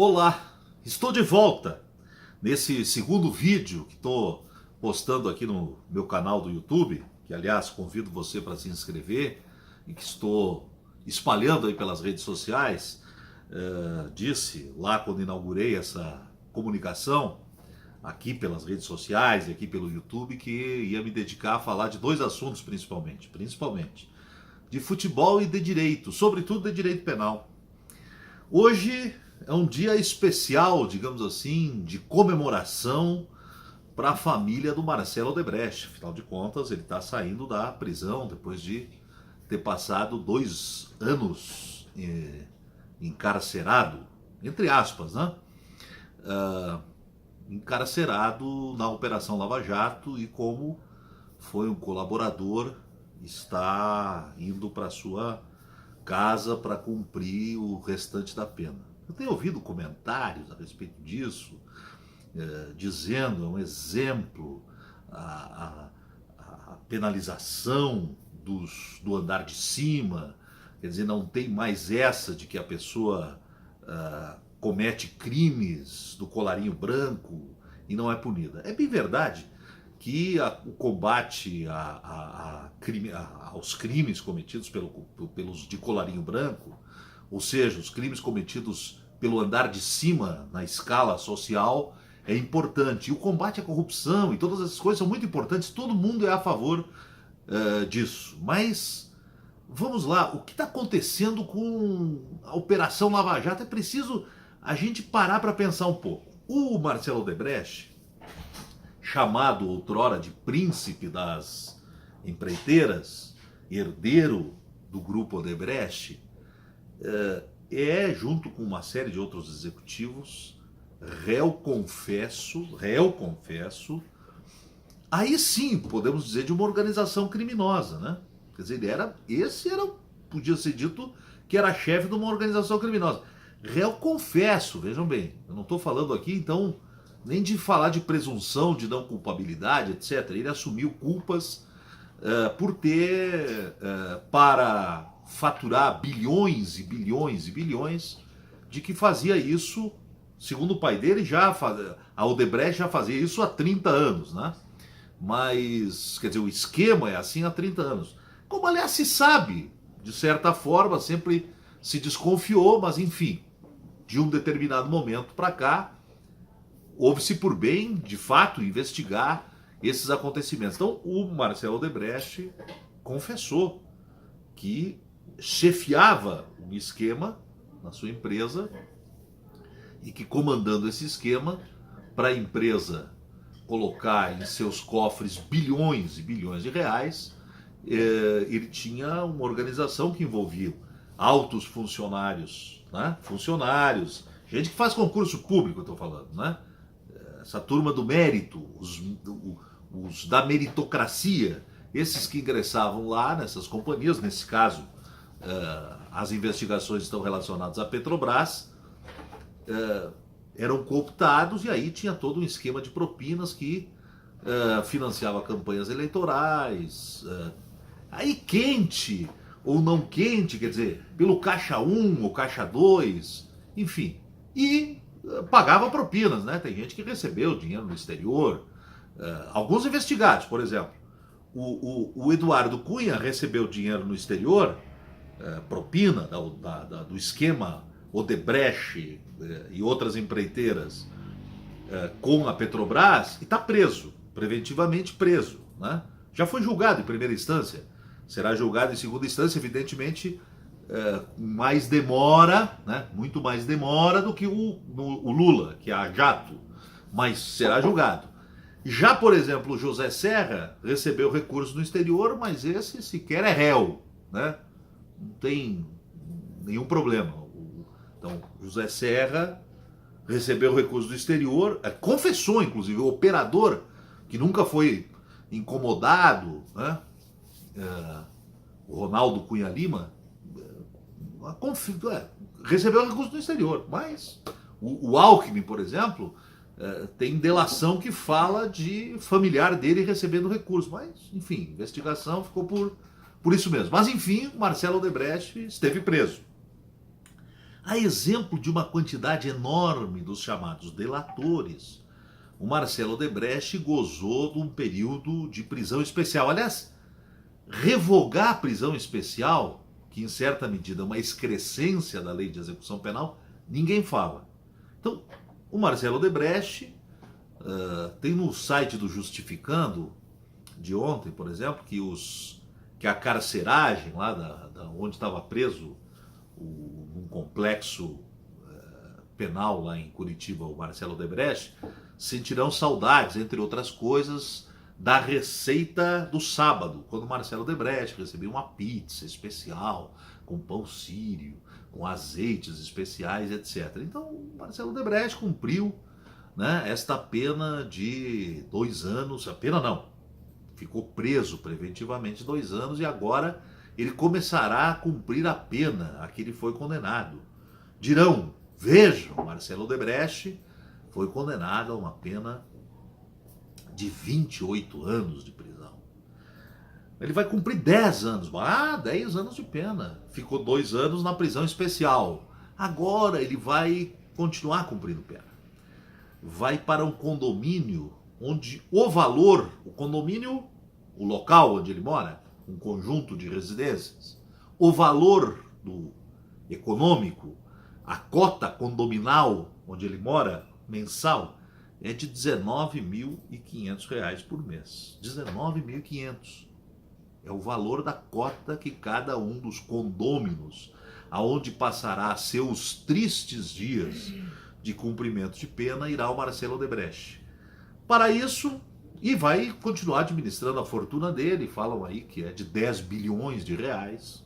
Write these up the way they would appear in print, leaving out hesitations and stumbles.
Olá, estou de volta nesse segundo vídeo que estou postando aqui no meu canal do YouTube, que aliás convido você para se inscrever e que estou espalhando aí pelas redes sociais. Disse lá quando inaugurei essa comunicação aqui pelas redes sociais e aqui pelo YouTube que ia me dedicar a falar de dois assuntos principalmente de futebol e de direito, sobretudo de direito penal. Hoje é um dia especial, digamos assim, de comemoração para a família do Marcelo Odebrecht. Afinal de contas, ele está saindo da prisão depois de ter passado 2 anos encarcerado, entre aspas, né? Encarcerado na Operação Lava Jato, e como foi um colaborador, está indo para sua casa para cumprir o restante da pena. Eu tenho ouvido comentários a respeito disso, dizendo, é um exemplo, a penalização do andar de cima, quer dizer, não tem mais essa de que a pessoa comete crimes do colarinho branco e não é punida. É bem verdade que o combate aos crimes cometidos pelos de colarinho branco, ou seja, os crimes cometidos pelo andar de cima na escala social, é importante. E o combate à corrupção e todas essas coisas são muito importantes, todo mundo é a favor disso. Mas vamos lá, o que está acontecendo com a Operação Lava Jato? É preciso a gente parar para pensar um pouco. O Marcelo Odebrecht, chamado outrora de príncipe das empreiteiras, herdeiro do grupo Odebrecht, junto com uma série de outros executivos, réu confesso, aí sim podemos dizer de uma organização criminosa, né? Quer dizer, podia ser dito que era chefe de uma organização criminosa. Réu confesso, vejam bem, eu não estou falando aqui então nem de falar de presunção de não culpabilidade, etc. Ele assumiu culpas por ter, para faturar bilhões e bilhões e bilhões, de que fazia isso, segundo o pai dele, a Odebrecht já fazia isso há 30 anos, né? Mas, quer dizer, o esquema é assim há 30 anos. Como, aliás, se sabe, de certa forma, sempre se desconfiou, mas enfim, de um determinado momento para cá, houve-se por bem, de fato, investigar esses acontecimentos. Então, o Marcelo Odebrecht confessou que chefiava um esquema na sua empresa e que, comandando esse esquema, para a empresa colocar em seus cofres bilhões e bilhões de reais, ele tinha uma organização que envolvia altos funcionários, né? Funcionários, gente que faz concurso público, eu estou falando, né? Essa turma do mérito, os da meritocracia, esses que ingressavam lá nessas companhias, nesse caso, as investigações estão relacionadas à Petrobras, eram cooptados, e aí tinha todo um esquema de propinas que financiava campanhas eleitorais, aí quente ou não quente, quer dizer, pelo caixa 1 ou caixa 2, enfim, e pagava propinas, né? Tem gente que recebeu dinheiro no exterior, alguns investigados, por exemplo, o Eduardo Cunha recebeu dinheiro no exterior, propina do esquema Odebrecht e outras empreiteiras com a Petrobras, e está preso, preventivamente preso, né? Já foi julgado em primeira instância, será julgado em segunda instância, evidentemente, mais demora, né? Muito mais demora do que o Lula, que é a jato, mas será julgado. Já, por exemplo, o José Serra recebeu recurso no exterior, mas esse sequer é réu, né? Não tem nenhum problema. Então, José Serra recebeu recurso do exterior, confessou, inclusive, o operador, que nunca foi incomodado, né? O Ronaldo Cunha Lima, recebeu recurso do exterior, mas o Alckmin, por exemplo, tem delação que fala de familiar dele recebendo recurso, mas, enfim, investigação ficou por isso mesmo. Mas, enfim, Marcelo Odebrecht esteve preso. A exemplo de uma quantidade enorme dos chamados delatores, o Marcelo Odebrecht gozou de um período de prisão especial. Aliás, revogar a prisão especial, que em certa medida é uma excrescência da lei de execução penal, ninguém fala. Então, o Marcelo Odebrecht tem no site do Justificando, de ontem, por exemplo, que a carceragem lá onde estava preso num complexo penal lá em Curitiba, o Marcelo Odebrecht, sentirão saudades, entre outras coisas, da receita do sábado, quando o Marcelo Odebrecht recebia uma pizza especial, com pão sírio, com azeites especiais, etc. Então, o Marcelo Odebrecht cumpriu, né, esta pena de 2 anos, a pena não, ficou preso preventivamente 2 anos e agora ele começará a cumprir a pena a que ele foi condenado. Dirão, vejam, Marcelo Odebrecht foi condenado a uma pena de 28 anos de prisão. Ele vai cumprir 10 anos. 10 anos de pena. Ficou 2 anos na prisão especial. Agora ele vai continuar cumprindo pena. Vai para um condomínio onde o valor, o condomínio, o local onde ele mora, um conjunto de residências, o valor econômico, a cota condominal onde ele mora, mensal, é de R$ 19.500 por mês. 19.500. É o valor da cota que cada um dos condôminos, aonde passará seus tristes dias de cumprimento de pena, irá o Marcelo Odebrecht. Para isso, e vai continuar administrando a fortuna dele, falam aí que é de 10 bilhões de reais.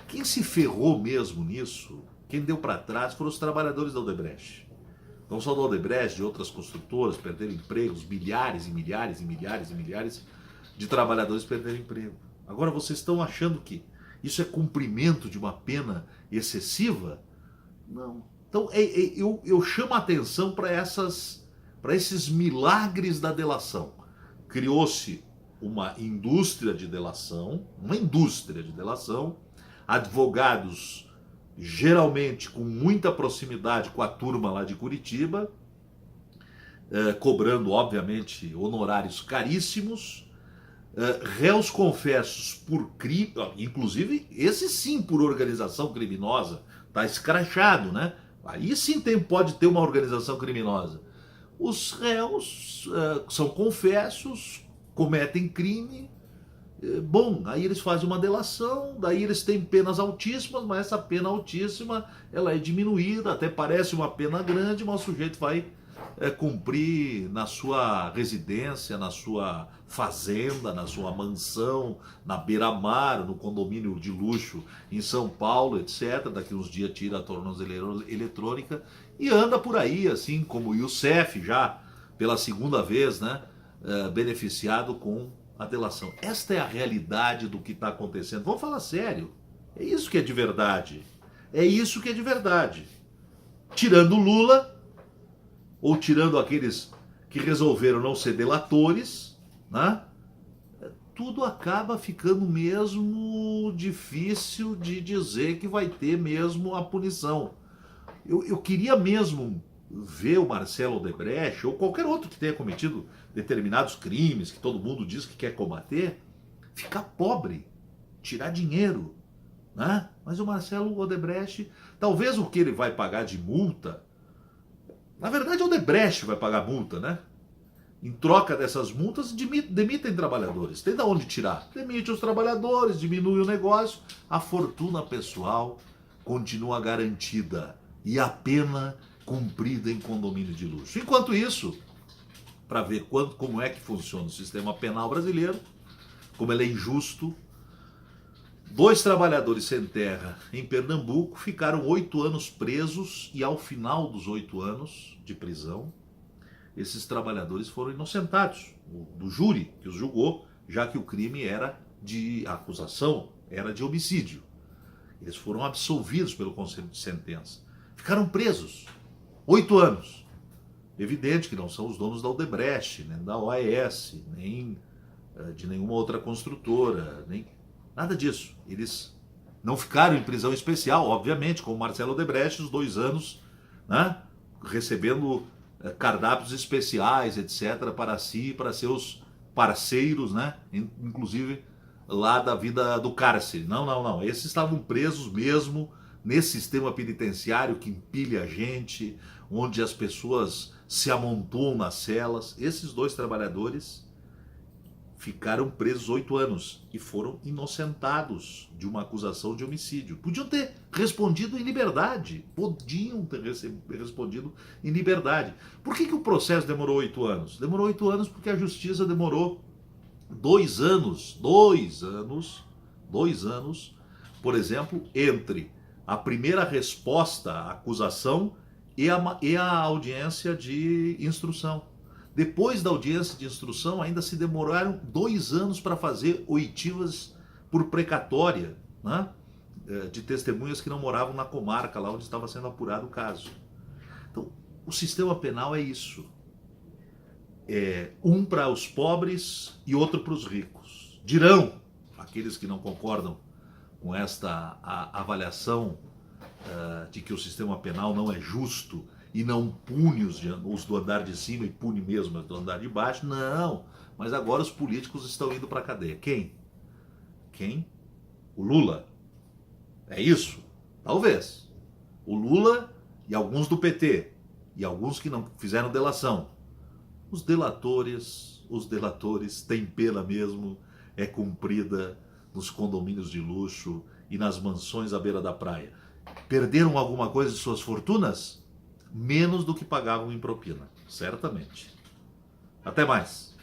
Quem se ferrou mesmo nisso, quem deu para trás, foram os trabalhadores da Odebrecht. Não só da Odebrecht, de outras construtoras perderam empregos, milhares e milhares e milhares e milhares de trabalhadores perderam emprego. Agora vocês estão achando que isso é cumprimento de uma pena excessiva? Não. Então eu chamo a atenção para esses milagres da delação. Criou-se uma indústria de delação, advogados geralmente com muita proximidade com a turma lá de Curitiba, cobrando, obviamente, honorários caríssimos, réus confessos por crime, inclusive esse sim por organização criminosa, está escrachado, né? Aí sim pode ter uma organização criminosa. Os réus são confessos, cometem crime. Bom, aí eles fazem uma delação, daí eles têm penas altíssimas, mas essa pena altíssima ela é diminuída, até parece uma pena grande, mas o sujeito vai cumprir na sua residência, na sua fazenda, na sua mansão, na beira-mar, no condomínio de luxo em São Paulo, etc. Daqui uns dias tira a tornozeleira eletrônica e anda por aí, assim como o Youssef, já pela segunda vez, né, beneficiado com a delação. Esta é a realidade do que está acontecendo. Vamos falar sério. É isso que é de verdade. É isso que é de verdade. Tirando Lula, ou tirando aqueles que resolveram não ser delatores, né? Tudo acaba ficando mesmo difícil de dizer que vai ter mesmo a punição. Eu queria mesmo ver o Marcelo Odebrecht ou qualquer outro que tenha cometido determinados crimes que todo mundo diz que quer combater, ficar pobre, tirar dinheiro, né? Mas o Marcelo Odebrecht, talvez o que ele vai pagar de multa, na verdade o Odebrecht vai pagar multa, né? Em troca dessas multas, demitem trabalhadores. Tem de onde tirar? Demite os trabalhadores, diminui o negócio, a fortuna pessoal continua garantida e a pena cumprida em condomínio de luxo. Enquanto isso, para ver como é que funciona o sistema penal brasileiro, como ele é injusto, 2 trabalhadores sem terra em Pernambuco ficaram 8 anos presos e ao final dos 8 anos de prisão, esses trabalhadores foram inocentados do júri que os julgou, já que o crime era a acusação era de homicídio. Eles foram absolvidos pelo Conselho de Sentença. Ficaram presos 8 anos. Evidente que não são os donos da Odebrecht, nem da OAS, nem de nenhuma outra construtora, nem nada disso. Eles Não ficaram em prisão especial, obviamente, como Marcelo Odebrecht, os 2 anos, né, recebendo cardápios especiais, etc., para si e para seus parceiros, né, inclusive lá da vida do cárcere. Não, não, não. Esses estavam presos mesmo nesse sistema penitenciário que empilha a gente, onde as pessoas se amontoam nas celas. Esses 2 trabalhadores ficaram presos 8 anos e foram inocentados de uma acusação de homicídio. Podiam ter respondido em liberdade. Podiam ter respondido em liberdade. Por que o processo demorou 8 anos? Demorou 8 anos porque a justiça demorou 2 anos. 2 anos. 2 anos, por exemplo, entre a primeira resposta à acusação e a audiência de instrução. Depois da audiência de instrução, ainda se demoraram 2 anos para fazer oitivas por precatória, né, de testemunhas que não moravam na comarca, lá onde estava sendo apurado o caso. Então, o sistema penal é isso. Um para os pobres e outro para os ricos. Dirão aqueles que não concordam com esta avaliação de que o sistema penal não é justo e não pune os do andar de cima e pune mesmo os do andar de baixo. Não, mas agora os políticos estão indo para a cadeia. Quem? Quem? O Lula. É isso? Talvez. O Lula e alguns do PT e alguns que não fizeram delação. Os delatores têm pena mesmo, é cumprida nos condomínios de luxo e nas mansões à beira da praia. Perderam alguma coisa de suas fortunas? Menos do que pagavam em propina, certamente. Até mais.